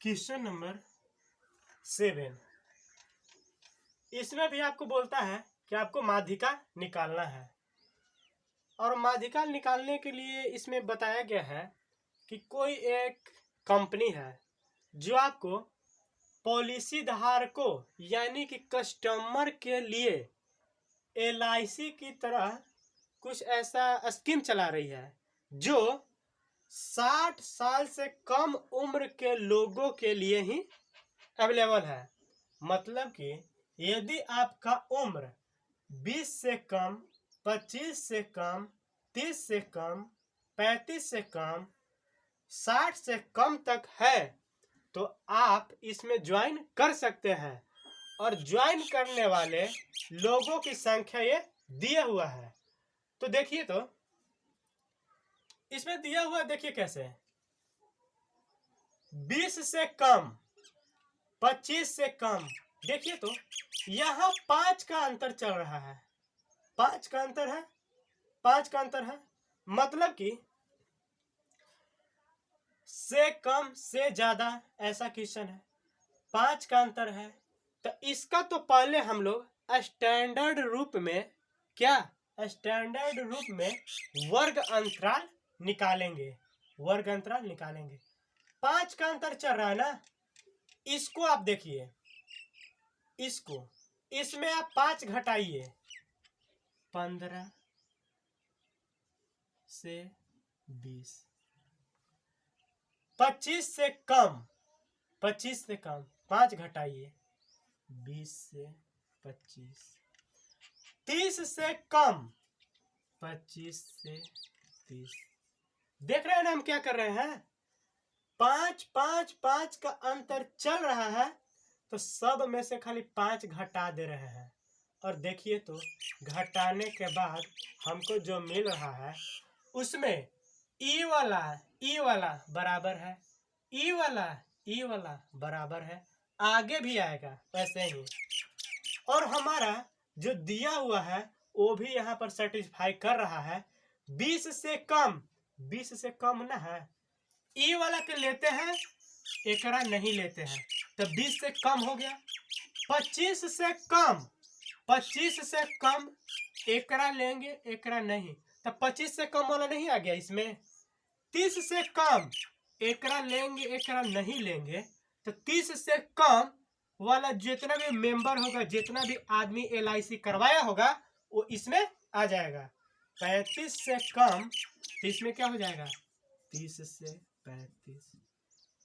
Question number 7। इसमें भी आपको बोलता है कि आपको माध्यिका निकालना है, और माध्यिका निकालने के लिए इसमें बताया गया है कि कोई एक कंपनी है जो आपको पॉलिसी धारकों यानी कि कस्टमर के लिए LIC की तरह कुछ ऐसा स्कीम चला रही है जो 60 साल से कम उम्र के लोगों के लिए ही अवेलेबल है। मतलब कि यदि आपका उम्र 20 से कम, 25 से कम, 30 से कम, 35 से कम, 60 से कम तक है तो आप इसमें ज्वाइन कर सकते हैं। और ज्वाइन करने वाले लोगों की संख्या ये दिया हुआ है। तो देखिए, तो इसमें दिया हुआ देखिए कैसे, 20 से कम, 25 से कम। देखिए तो यहाँ 5 का अंतर चल रहा है, 5 का अंतर है, 5 का अंतर है। मतलब कि से कम से ज्यादा ऐसा क्वेश्चन है, 5 का अंतर है। तो इसका तो पहले हम लोग स्टैंडर्ड रूप में स्टैंडर्ड रूप में वर्ग अंतराल निकालेंगे, वर्ग अंतराल निकालेंगे। 5 का अंतर चल रहा है ना, इसको आप देखिए, इसमें आप 5 घटाइए, 15 से 20, 25 से कम, 25 से कम 5 घटाइए, 20 से 25, 30 से कम, 25 से 30। देख रहे हैं ना हम क्या कर रहे हैं, 5 5 5 का अंतर चल रहा है तो सब में से खाली 5 घटा दे रहे हैं। और देखिए तो घटाने के बाद हमको जो मिल रहा है उसमें ई वाला बराबर है, ई वाला बराबर है, आगे भी आएगा वैसे ही। और हमारा जो दिया हुआ है वो भी यहाँ पर सेटिस्फाई कर रहा है। 20 से कम, 20 से कम ना है, ई वाला के लेते हैं, एकरा नहीं लेते हैं, तो 20 से कम हो गया। 25 से कम, 25 से कम एकरा लेंगे, एकरा नहीं, तो 25 से कम वाला नहीं आ गया इसमें। 30 से कम एकरा लेंगे, एकरा नहीं लेंगे, तो 30 से कम वाला जितना भी मेंबर होगा, जितना भी आदमी LIC करवाया होगा वो इसमें आ जाएगा। 35 से कम तो इसमें क्या हो जाएगा, 30 से 35।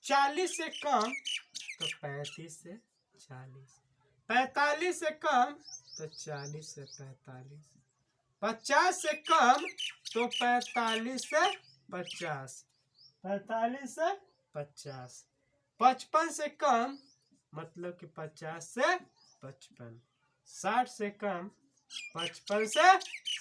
40 से कम तो 35 से 40, 45 से कम तो 40 से 45, 50 से कम तो 45 से 50, 45 से 50, 55 से कम मतलब कि 50 से 55, 60 से कम 55 से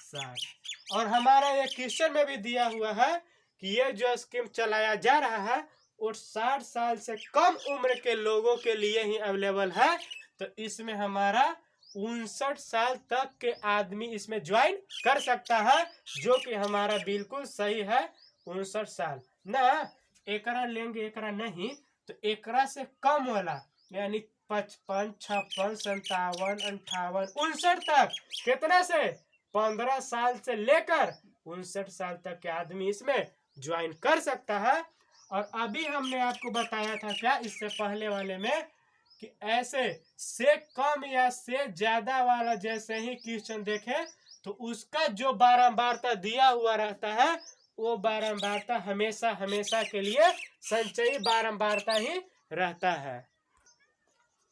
60। और हमारा ये क्वेश्चन में भी दिया हुआ है कि ये जो स्कीम चलाया जा रहा है वो 60 साल से कम उम्र के लोगों के लिए ही अवेलेबल है। तो इसमें हमारा 59 साल तक के आदमी इसमें ज्वाइन कर सकता है, जो कि हमारा बिल्कुल सही है। 59 साल ना, एकरा लेंगे एकरा नहीं, तो एकरा से कम वाला यानी 55, 56, 57, 58, 59 तक, कितना से 15 साल से लेकर 59 साल तक के आदमी इसमें ज्वाइन कर सकता है। और अभी हमने आपको बताया था क्या इससे पहले वाले में कि ऐसे से कम या से ज्यादा वाला जैसे ही क्वेश्चन देखें तो उसका जो बारंबारता दिया हुआ रहता है वो बारंबारता हमेशा हमेशा के लिए संचयी बारंबारता ही रहता है।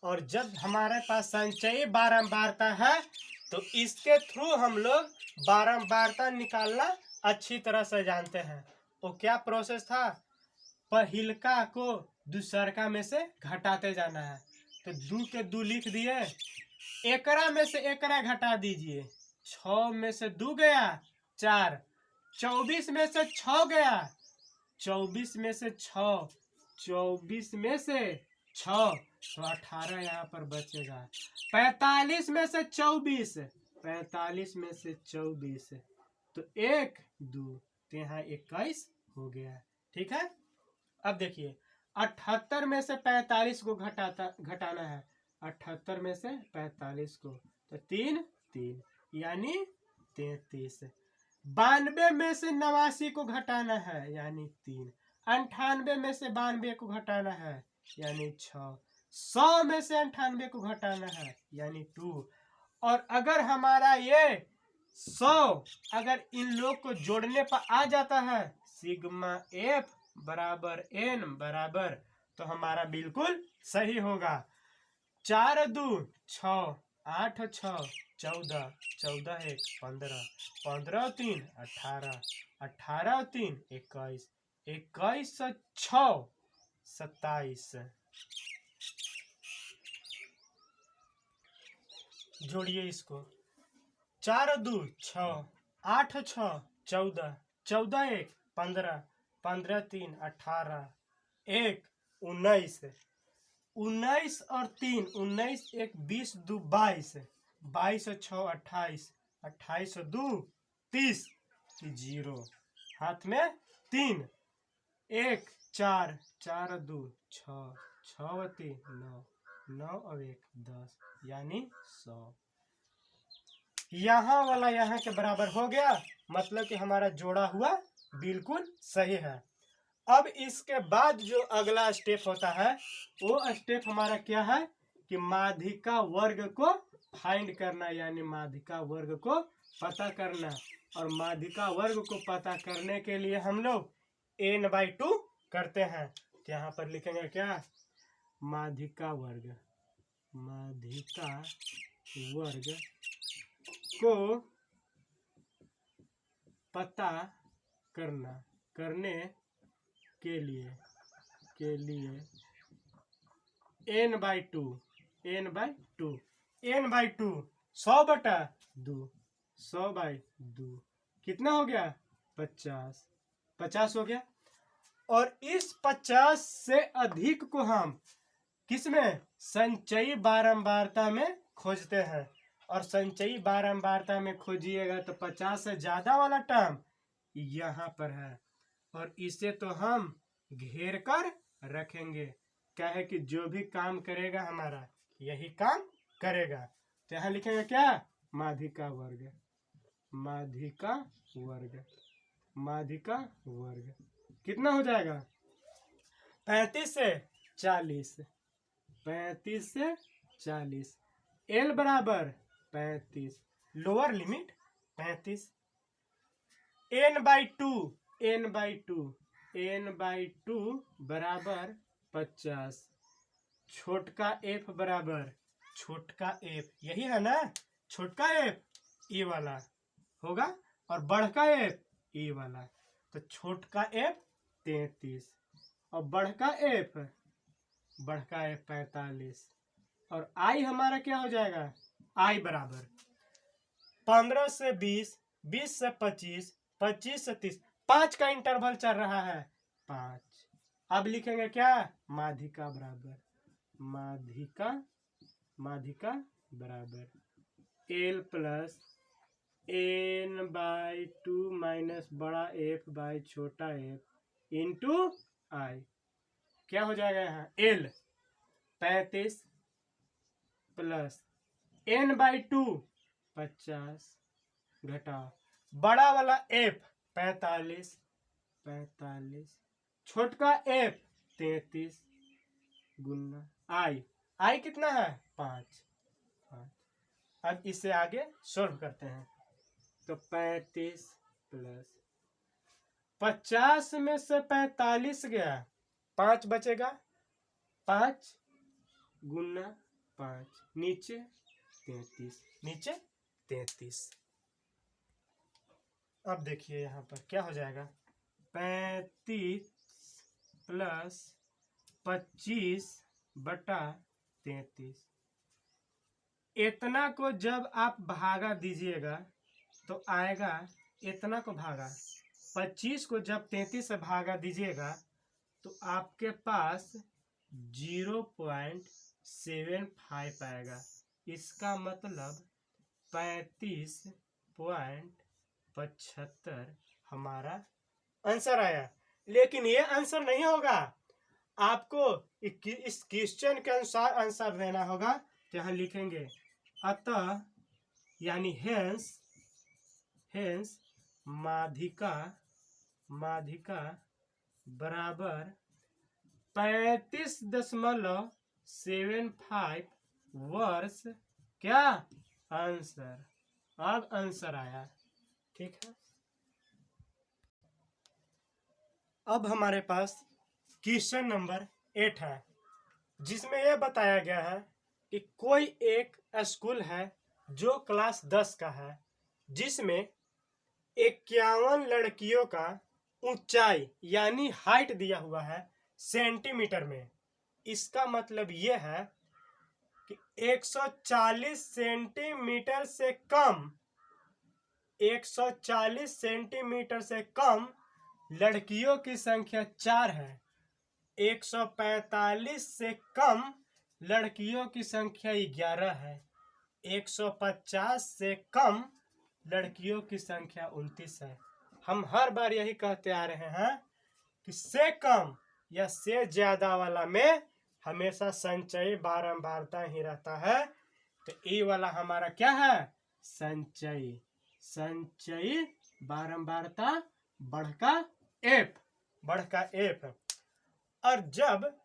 और जब हमारे पास संचयी बारंबारता है तो इसके थ्रू हम लोग बारंबारता निकालना अच्छी तरह से जानते हैं। वो क्या प्रोसेस था, पहिलका को दूसरका में से घटाते जाना है। तो 2 के 2 लिख दिए, एकरा में से एकरा घटा दीजिए, 6 में से 2 गया 4, 24 में से 6 गया, 24 में से 6, 24 में से 6 तो 18 यहाँ पर बचेगा। 45 में से 24, 45 में से 24 तो 1 2 तो यहाँ 21 हो गया। ठीक है, अब देखिए 78 में से 45 को घटाना है। 78 में से 45 को, तो 3 3 यानी 33। 92 में से 89 को घटाना है यानी 3। 98 में से 92 को घटाना है यानी 6। 100 में से 98 को घटाना है यानी 2। और अगर हमारा ये 100 अगर इन लोग को जोड़ने पर आ जाता है सिग्मा एफ बराबर एन बराबर, तो हमारा बिल्कुल सही होगा। 4 2 6 8 6 14 14 1 15 15 3 18 18 3 21 21 6 27। जोड़िए इसको। 4 2 6 8 6 14 14 1 15 15 3 18 1 19 19 और 3 19 1 20 2 22 22 और 6 28 28 और 2 30 0 हाथ में 3 1 4 4 2 6 6 और 3 9 9 और 1 10 यानी 100। यहाँ वाला यहाँ के बराबर हो गया, मतलब कि हमारा जोड़ा हुआ बिल्कुल सही है। अब इसके बाद जो अगला स्टेप होता है वो स्टेप हमारा क्या है कि माध्यिका वर्ग को फाइंड करना, यानी माध्यिका वर्ग को पता करना। और माध्यिका वर्ग को पता करने के लिए हम लोग n/2 करते हैं। तो यहाँ पर लिखेंगे क्या, माध्यिका वर्ग, माध्यिका वर्ग को पता करने के लिए n/2 n/2 n/2 100/2 100/2 कितना हो गया 50 50 हो गया। और इस 50 से अधिक को हम किसमें संचयी बारंबारता में खोजते हैं। और संचयी बारंबारता में खोजिएगा तो 50 से ज्यादा वाला टर्म यहाँ पर है, और इसे तो हम घेर कर रखेंगे। क्या है कि जो भी काम करेगा हमारा यही काम करेगा। तो यहाँ लिखेंगे क्या, माध्यिका वर्ग, माध्यिका वर्ग, माध्यिका वर्ग कितना हो जाएगा 35 से 40 35 से 40 L बराबर 35, lower limit 35। n/2 n/2 n/2 बराबर 50, छोटका f बराबर छोटका f, यही है ना, छोटका f ये वाला होगा और बढ़का f ये वाला। तो छोटका f 33 और बढ़का f 45। और i हमारा क्या हो जाएगा, i बराबर 15 से 20 20 से 25 25 से 30, 5 का इंटरवल चल रहा है 5। अब लिखेंगे क्या, माध्यिका बराबर, माध्यिका बराबर L प्लस n/2 माइनस बड़ा f बाई छोटा f इंटू i। क्या हो जाएगा यहाँ L 35 प्लस n/2 50 घटा बड़ा वाला f 45 छोटका f 33 गुना i कितना है 5। अब इसे आगे सॉल्व करते हैं। तो 35 प्लस 50 में से 45 गया, 5 बचेगा, 5 गुना 5 नीचे 33। अब देखिए यहाँ पर क्या हो जाएगा, 35 प्लस 25/33। इतना को जब आप भागा दीजिएगा तो आएगा, इतना को भागा 25 को जब 33 से भागा दीजिएगा तो आपके पास 0.75 आएगा। इसका मतलब 35.75 हमारा आंसर आया। लेकिन ये आंसर नहीं होगा, आपको इस क्वेश्चन के अनुसार आंसर देना होगा। तो यहाँ लिखेंगे अतः यानी हेंस हेंस माध्यिका बराबर 35.75 वर्ष क्या आंसर। अब आंसर आया। ठीक है, अब हमारे पास क्वेश्चन नंबर 8 है, जिसमें यह बताया गया है कि कोई एक स्कूल है जो क्लास 10 का है, जिसमें 51 लड़कियों का ऊंचाई यानी हाइट दिया हुआ है सेंटीमीटर में। इसका मतलब यह है कि 140 सेंटीमीटर से कम 140 सेंटीमीटर से कम लड़कियों की संख्या 4 है। 145 से कम लड़कियों की संख्या 11 है। 150 से कम लड़कियों की संख्या 29 है। हम हर बार यही कहते आ रहे हैं कि से कम या से ज्यादा वाला में हमेशा संचयी बारंबारता ही रहता है। तो ये वाला हमारा क्या है, संचयी बारंबारता बढ़का एफ। और जब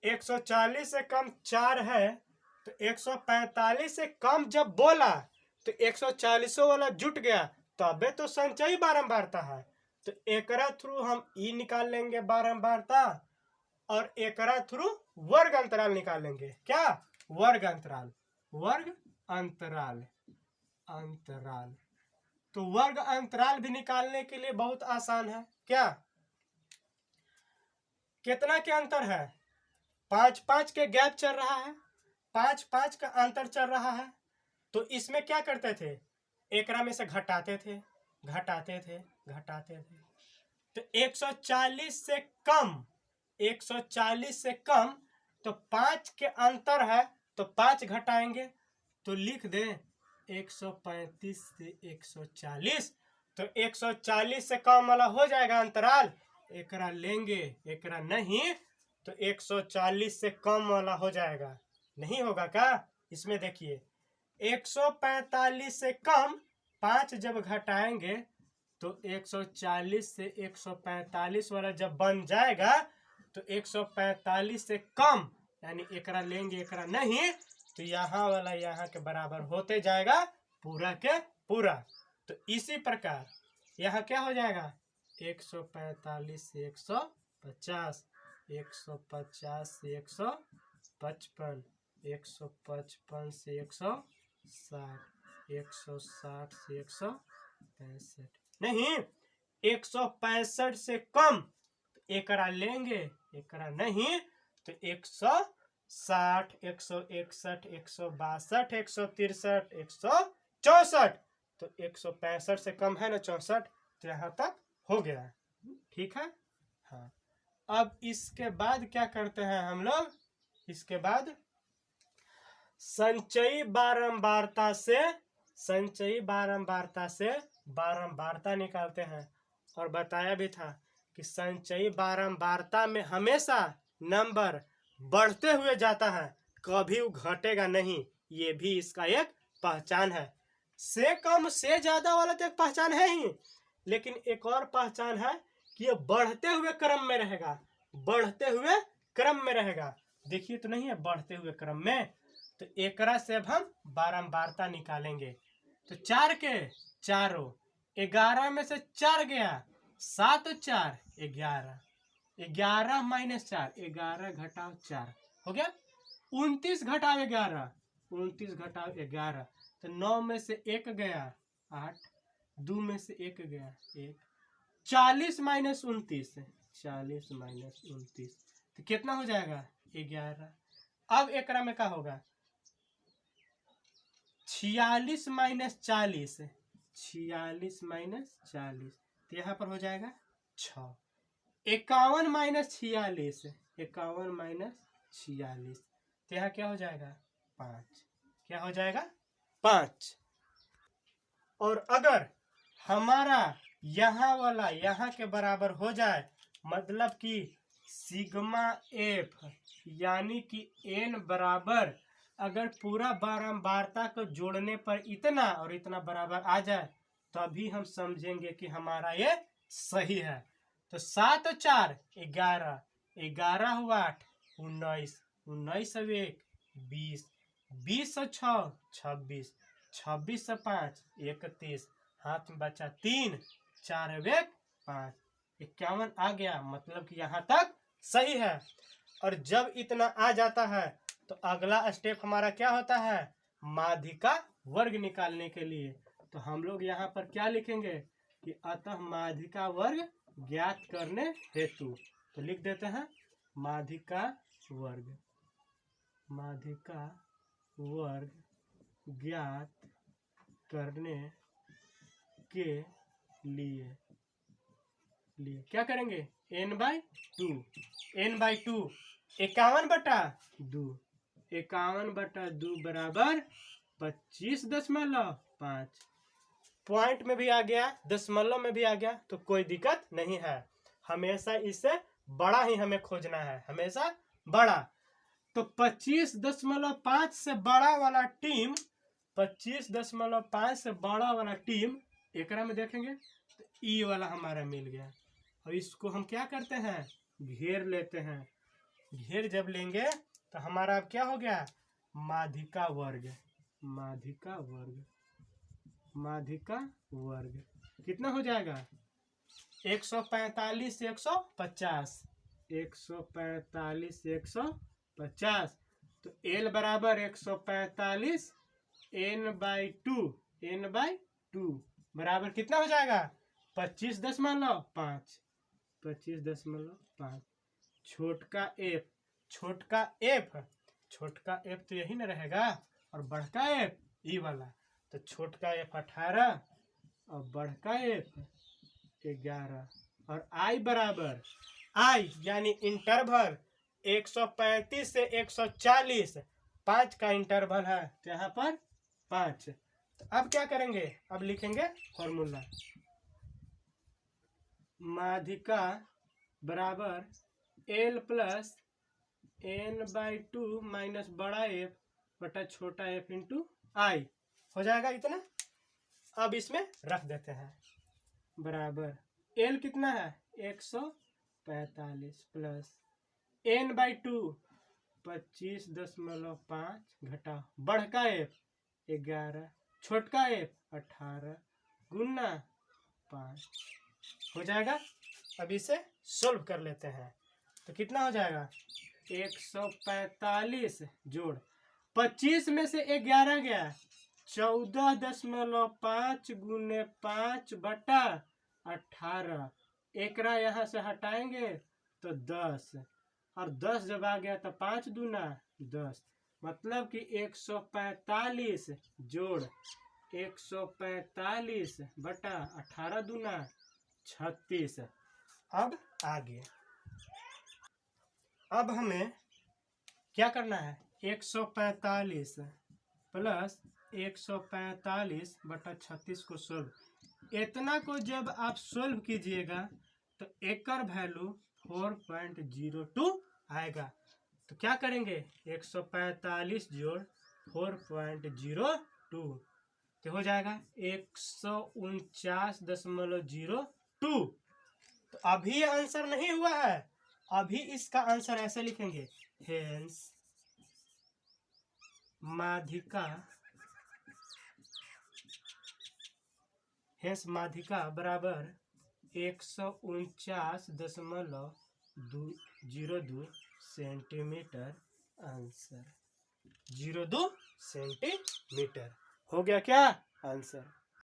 140 से कम 4 है तो 145 से कम जब बोला तो 140 वाला जुट गया, तबे तो संचयी बारंबारता है। तो एकरा थ्रू हम ई निकाल लेंगे बारंबारता, और एकरा थ्रू वर्ग अंतराल निकालेंगे। क्या, वर्ग अंतराल। तो वर्ग अंतराल भी निकालने के लिए बहुत आसान है। क्या, कितना के अंतर है, 5-5 के गैप चल रहा है, 5-5 का अंतर चल रहा है। तो इसमें क्या करते थे, एकरा में से घटाते थे। तो 140 से कम तो 5 के अंतर है, तो 5 घटाएंगे तो लिख दे 135 से 140। तो 140 से कम वाला हो जाएगा अंतराल, एकरा लेंगे, एकरा नहीं तो 140 से कम वाला हो जाएगा। नहीं होगा क्या, इसमें देखिए 145 से कम 5 जब घटाएंगे तो 140 से 145 वाला जब बन जाएगा तो 145 से कम यानी एकरा लेंगे, एकरा नहीं तो यहाँ वाला यहाँ के बराबर होते जाएगा पूरा के पूरा। तो इसी प्रकार यहाँ क्या हो जाएगा, 145 से 150, 150 से 155, 155 से 160, 160 से 165, नहीं 165 से कम एकरा लेंगे, एकरा नहीं तो 160, 161, 162, 163, 164। तो 165 से कम है ना 64, तो यहाँ तक हो गया। ठीक है, हाँ। अब इसके बाद क्या करते हैं हम लोग, इसके बाद संचयी बारंबारता से बारंबारता निकालते हैं। और बताया भी था कि संचयी बारंबारता में हमेशा नंबर बढ़ते हुए जाता है, कभी घटेगा नहीं। ये भी इसका एक पहचान है। से कम से ज्यादा वाला तो एक पहचान है ही, लेकिन एक और पहचान है कि ये बढ़ते हुए क्रम में रहेगा। देखिए तो नहीं है बढ़ते हुए क्रम में, तो एकरा से अब हम बारंबारता निकालेंगे। तो 4 के चारों, 11 में से 4 गया, 7 और 4 11, 11 माइनस 4, 11 घटाओ 4 हो गया। 29 घटाओ 11, 29 घटाओ 11, तो 9 में से 1 गया 8, 2 में से 1 गया 1, 40 माइनस 29, 40 माइनस 29 तो कितना हो जाएगा 11। अब एकरा में क्या होगा, 46 माइनस 40, 46 माइनस 40 तो यहाँ पर हो जाएगा 6। 51 माइनस 46, 51 माइनस 46 तो यहाँ क्या हो जाएगा 5, क्या हो जाएगा 5। और अगर हमारा यहाँ वाला यहाँ के बराबर हो जाए, मतलब कि सिग्मा एफ, यानी कि n बराबर, अगर पूरा बारंबारता को जोड़ने पर इतना और इतना बराबर आ जाए तभी हम समझेंगे कि हमारा ये सही है। तो 7 और 4 11, 11 हुआ 8 19, 19 और 1 20, 20 और 6 26, 26 और 5 31, हाथ में बचा 3, 4 और 1 5, 51 आ गया, मतलब कि यहाँ तक सही है। और जब इतना आ जाता है तो अगला स्टेप हमारा क्या होता है, माध्य का वर्ग निकालने के लिए। तो हम लोग यहाँ पर क्या लिखेंगे कि अतः माध्य का वर्ग ज्ञात करने हेतु, तो लिख देते हैं माध्य का वर्ग, माध्य का वर्ग ज्ञात करने के लिए क्या करेंगे, n/2, n/2 51/2, 51/2 बराबर 25.5। पॉइंट में भी आ गया, दशमलव में भी आ गया, तो कोई दिक्कत नहीं है। हमेशा इससे बड़ा ही हमें खोजना है, हमेशा बड़ा। तो 25.5 से बड़ा वाला टीम, 25.5 से बड़ा वाला टीम एकरा में देखेंगे तो ई वाला हमारा मिल गया। और इसको हम क्या करते हैं, घेर लेते हैं। घेर जब लेंगे तो हमारा अब क्या हो गया, माध्य का वर्ग, माध्य का वर्ग, माध्य का वर्ग कितना हो जाएगा, 145 से 150, 145 से 150, तो L बराबर 145 n/2, n/2 बराबर कितना हो जाएगा, 25.5, 25.5। छोटका एफ, छोटका एफ, छोटका एफ तो यही ना रहेगा, और बढ़का एफ ई वाला, तो छोटका एफ 18 और बढ़का एफ 11, और आई बराबर, आई यानी इंटरवल 135 से 140, 5 का इंटरवल है, तो यहाँ पर 5। तो अब क्या करेंगे, अब लिखेंगे फॉर्मूला, माध्य का बराबर L प्लस n/2 माइनस बड़ा एफ बटा छोटा एफ इंटू आई, हो जाएगा इतना। अब इसमें रख देते हैं, बराबर L कितना है 145 प्लस n/2 25.5 घटा बढ़का एफ 11, छोटका एफ 18 गुना 5 हो जाएगा। अब इसे सोल्व कर लेते हैं, तो कितना हो जाएगा, 145 जोड़ 25 में से 11 गया, 14.5 गुने 5 बटा 18, एकरा यहाँ से हटाएंगे तो 10, और 10 जब आ गया तो 5 दूना 10, मतलब कि 145 जोड़ 145 बटा 18 दूना 36। अब आगे, अब हमें क्या करना है, 145 प्लस 145 बटा 36 को सोल्व। इतना को जब आप सोल्व कीजिएगा तो एकर वैल्यू 4.02 आएगा। तो क्या करेंगे, 145 जोड़ 4.02 तो हो जाएगा 149.02। तो अभी ये आंसर नहीं हुआ है, अभी इसका आंसर ऐसे लिखेंगे, हेंस माध्यिका बराबर 149.02 सेंटीमीटर, आंसर 02 सेंटीमीटर हो गया क्या आंसर।